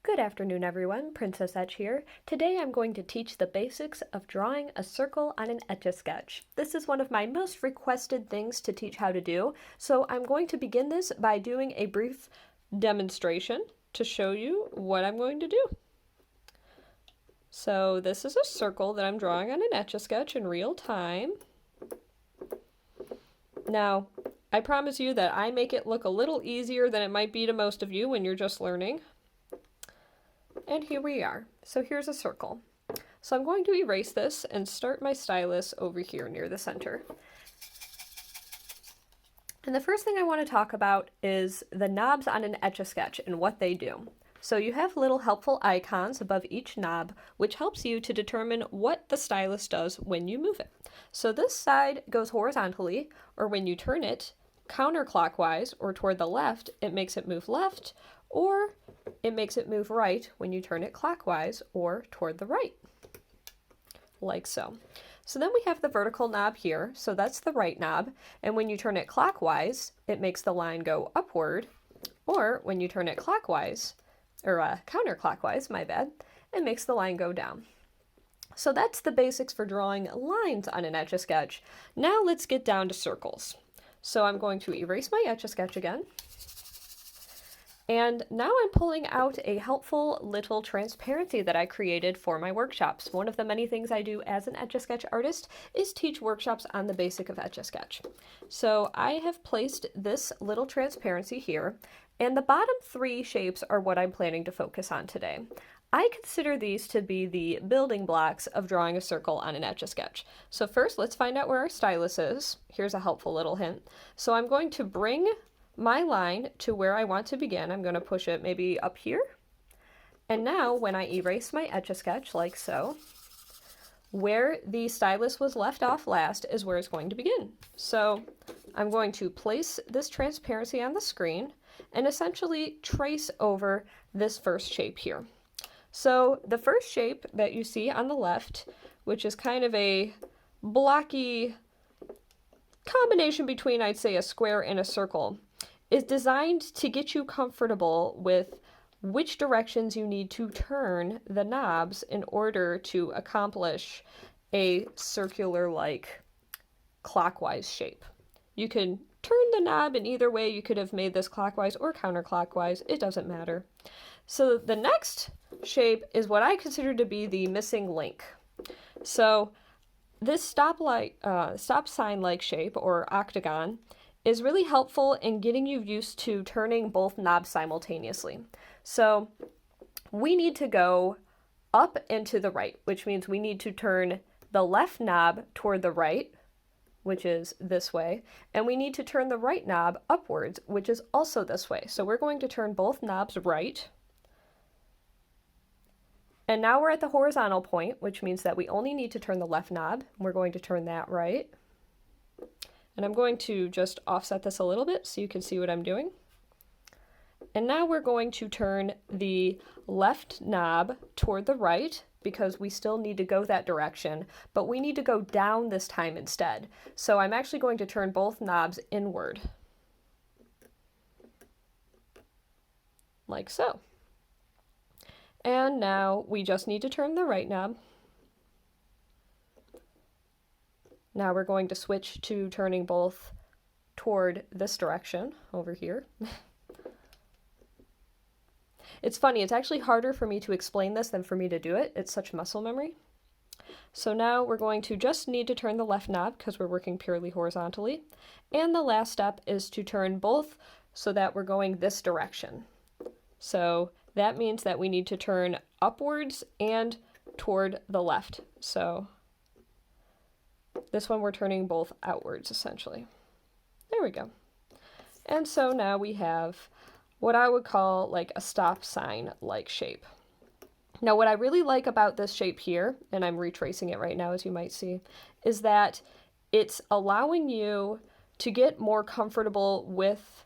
Good afternoon, everyone. Princess Etch here. Today I'm going to teach the basics of drawing a circle on an Etch A Sketch. This is one of my most requested things to teach how to do, so I'm going to begin this by doing a brief demonstration to show you what I'm going to do. So this is a circle that I'm drawing on an Etch A Sketch in real time. Now, I promise you that I make it look a little easier than it might be to most of you when you're just learning. And here we are. So here's a circle. So I'm going to erase this and start my stylus over here near the center. And the first thing I want to talk about is the knobs on an Etch A Sketch and what they do. So you have little helpful icons above each knob, which helps you to determine what the stylus does when you move it. So this side goes horizontally, or when you turn it counterclockwise or toward the left, it makes it move left, or it makes it move right when you turn it clockwise or toward the right, like so. So then we have the vertical knob here, so that's the right knob, and when you turn it clockwise, it makes the line go upward, or when you turn it clockwise, or counterclockwise, my bad, it makes the line go down. So that's the basics for drawing lines on an Etch A Sketch. Now let's get down to circles. So I'm going to erase my Etch A Sketch again. And now I'm pulling out a helpful little transparency that I created for my workshops. One of the many things I do as an Etch A Sketch artist is teach workshops on the basic of Etch A Sketch. So I have placed this little transparency here, and the bottom three shapes are what I'm planning to focus on today. I consider these to be the building blocks of drawing a circle on an Etch A Sketch. So first, let's find out where our stylus is. Here's a helpful little hint. So I'm going to bring my line to where I want to begin. I'm going to push it maybe up here. And now when I erase my Etch A Sketch like so, where the stylus was left off last is where it's going to begin. So I'm going to place this transparency on the screen and essentially trace over this first shape here. So the first shape that you see on the left, which is kind of a blocky combination between, I'd say, a square and a circle, is designed to get you comfortable with which directions you need to turn the knobs in order to accomplish a circular-like clockwise shape. You can turn the knob in either way. You could have made this clockwise or counterclockwise. It doesn't matter. So the next shape is what I consider to be the missing link. So this stop sign-like shape, or octagon, is really helpful in getting you used to turning both knobs simultaneously. So we need to go up and to the right, which means we need to turn the left knob toward the right, which is this way, and we need to turn the right knob upwards, which is also this way. So we're going to turn both knobs right. And now we're at the horizontal point, which means that we only need to turn the left knob. We're going to turn that right. And I'm going to just offset this a little bit so you can see what I'm doing. And now we're going to turn the left knob toward the right because we still need to go that direction, but we need to go down this time instead. So I'm actually going to turn both knobs inward, like so. And now we just need to turn the right knob. Now we're going to switch to turning both toward this direction over here. It's funny, it's actually harder for me to explain this than for me to do it. It's such muscle memory. So now we're going to just need to turn the left knob because we're working purely horizontally. And the last step is to turn both so that we're going this direction. So that means that we need to turn upwards and toward the left. So this one we're turning both outwards, essentially. There we go. And so now we have what I would call like a stop sign-like shape. Now what I really like about this shape here, and I'm retracing it right now as you might see, is that it's allowing you to get more comfortable with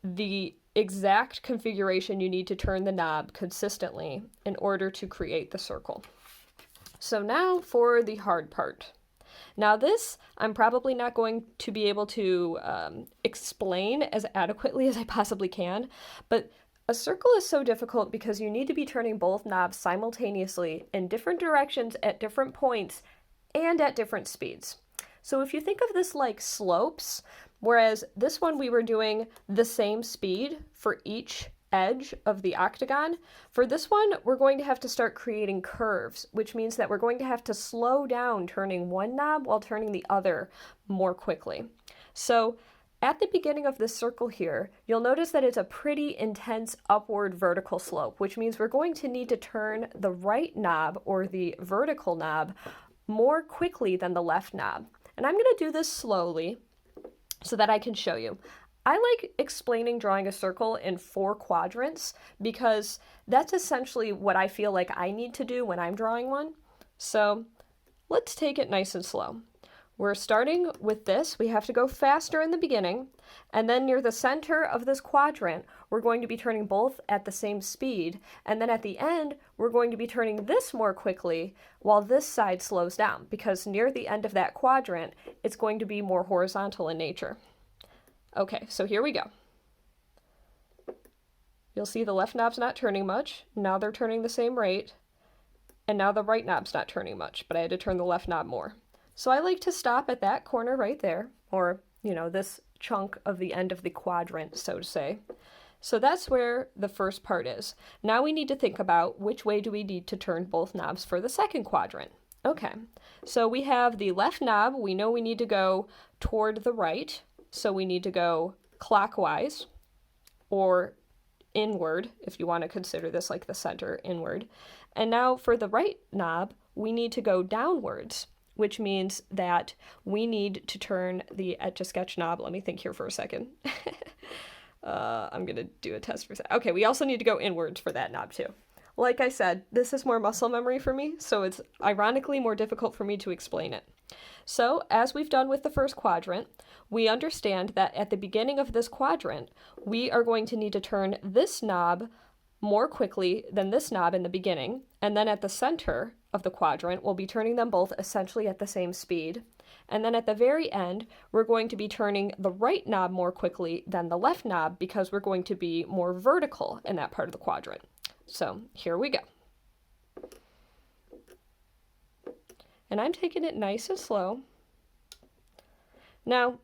the exact configuration you need to turn the knob consistently in order to create the circle. So now for the hard part. Now this, I'm probably not going to be able to explain as adequately as I possibly can, but A circle is so difficult because you need to be turning both knobs simultaneously in different directions at different points and at different speeds. So if you think of this like slopes, whereas this one we were doing the same speed for each edge of the octagon, for this one we're going to have to start creating curves, which means that we're going to have to slow down turning one knob while turning the other more quickly. So at the beginning of this circle here, you'll notice that it's a pretty intense upward vertical slope, which means we're going to need to turn the right knob or the vertical knob more quickly than the left knob. And I'm going to do this slowly so that I can show you. I like explaining drawing a circle in 4 quadrants because that's essentially what I feel like I need to do when I'm drawing one. So let's take it nice and slow. We're starting with this. We have to go faster in the beginning, and then near the center of this quadrant, we're going to be turning both at the same speed, and then at the end, we're going to be turning this more quickly while this side slows down, because near the end of that quadrant, it's going to be more horizontal in nature. Okay, so here we go. You'll see the left knob's not turning much. Now they're turning the same rate, and now the right knob's not turning much, but I had to turn the left knob more. So I like to stop at that corner right there, or, this chunk of the end of the quadrant, so to say. So that's where the first part is. Now we need to think about which way do we need to turn both knobs for the second quadrant. Okay, so we have the left knob. We know we need to go toward the right, so we need to go clockwise, or inward, if you want to consider this like the center, inward. And now for the right knob, we need to go downwards, which means that we need to turn the Etch A Sketch knob. Let me think here for a second. I'm going to do a test for a second. Okay, we also need to go inwards for that knob too. Like I said, this is more muscle memory for me, so it's ironically more difficult for me to explain it. So, as we've done with the first quadrant, we understand that at the beginning of this quadrant, we are going to need to turn this knob more quickly than this knob in the beginning, and then at the center of the quadrant, we'll be turning them both essentially at the same speed. And then at the very end, we're going to be turning the right knob more quickly than the left knob because we're going to be more vertical in that part of the quadrant. So here we go. And I'm taking it nice and slow. Now,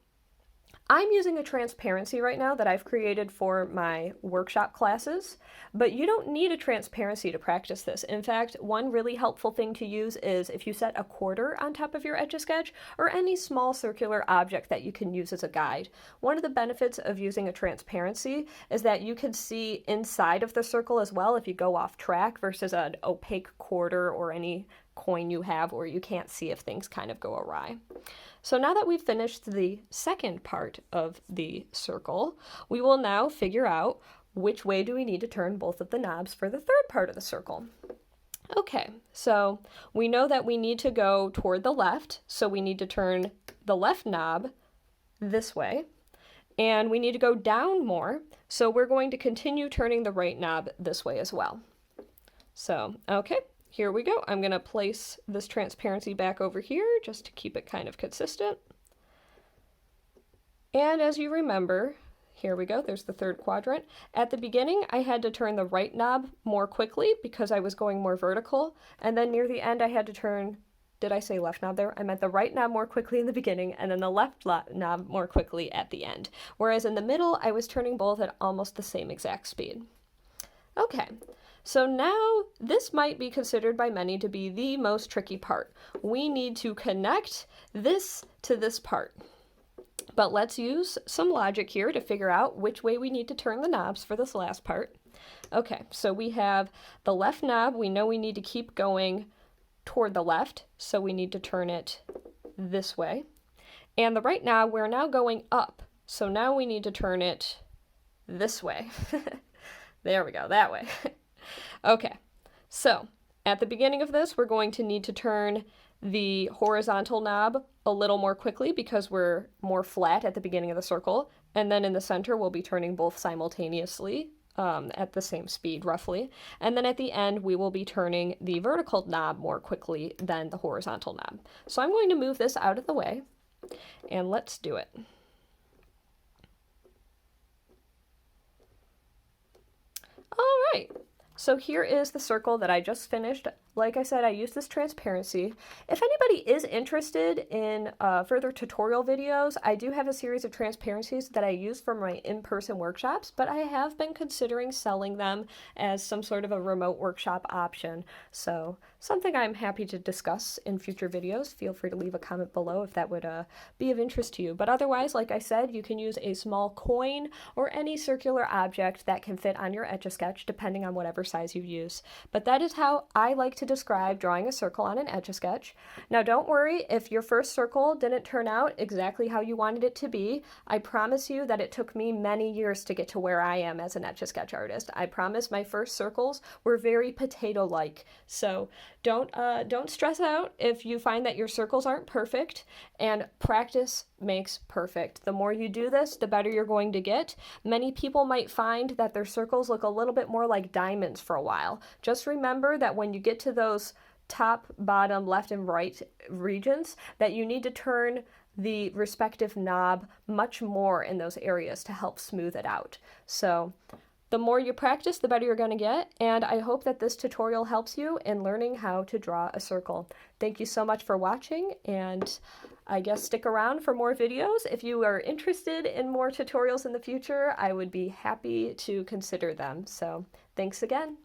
I'm using a transparency right now that I've created for my workshop classes, but you don't need a transparency to practice this. In fact, one really helpful thing to use is if you set a quarter on top of your Etch A Sketch or any small circular object that you can use as a guide. One of the benefits of using a transparency is that you can see inside of the circle as well if you go off track versus an opaque quarter or any coin you have where you can't see if things kind of go awry. So now that we've finished the second part of the circle, we will now figure out which way do we need to turn both of the knobs for the third part of the circle. Okay, so we know that we need to go toward the left, so we need to turn the left knob this way, and we need to go down more, so we're going to continue turning the right knob this way as well. So, okay. Here we go. I'm going to place this transparency back over here just to keep it kind of consistent. And as you remember, here we go, there's the third quadrant. At the beginning, I had to turn the right knob more quickly because I was going more vertical. And then near the end, I had to turn, did I say left knob there? I meant the right knob more quickly in the beginning and then the left knob more quickly at the end. Whereas in the middle, I was turning both at almost the same exact speed. Okay. So now this might be considered by many to be the most tricky part. We need to connect this to this part. But let's use some logic here to figure out which way we need to turn the knobs for this last part. Okay, so we have the left knob. We know we need to keep going toward the left, so we need to turn it this way. And the right knob, we're now going up, so now we need to turn it this way. There we go, that way. Okay, so at the beginning of this, we're going to need to turn the horizontal knob a little more quickly because we're more flat at the beginning of the circle. And then in the center, we'll be turning both simultaneously at the same speed, roughly. And then at the end, we will be turning the vertical knob more quickly than the horizontal knob. So I'm going to move this out of the way, and let's do it. right. So here is the circle that I just finished. Like I said, I use this transparency. If anybody is interested in further tutorial videos, I do have a series of transparencies that I use for my in-person workshops, but I have been considering selling them as some sort of a remote workshop option. So something I'm happy to discuss in future videos. Feel free to leave a comment below if that would be of interest to you. But otherwise, like I said, you can use a small coin or any circular object that can fit on your Etch A Sketch, depending on whatever size you use. But that is how I like to describe drawing a circle on an Etch A Sketch. Now don't worry if your first circle didn't turn out exactly how you wanted it to be. I promise you that it took me many years to get to where I am as an Etch A Sketch artist. I promise my first circles were very potato-like. So don't stress out if you find that your circles aren't perfect, and practice makes perfect. The more you do this, the better you're going to get. Many people might find that their circles look a little bit more like diamonds for a while. Just remember that when you get to those top, bottom, left, and right regions, that you need to turn the respective knob much more in those areas to help smooth it out. So the more you practice, the better you're going to get, and I hope that this tutorial helps you in learning how to draw a circle. Thank you so much for watching, and I guess stick around for more videos. If you are interested in more tutorials in the future, I would be happy to consider them. So thanks again.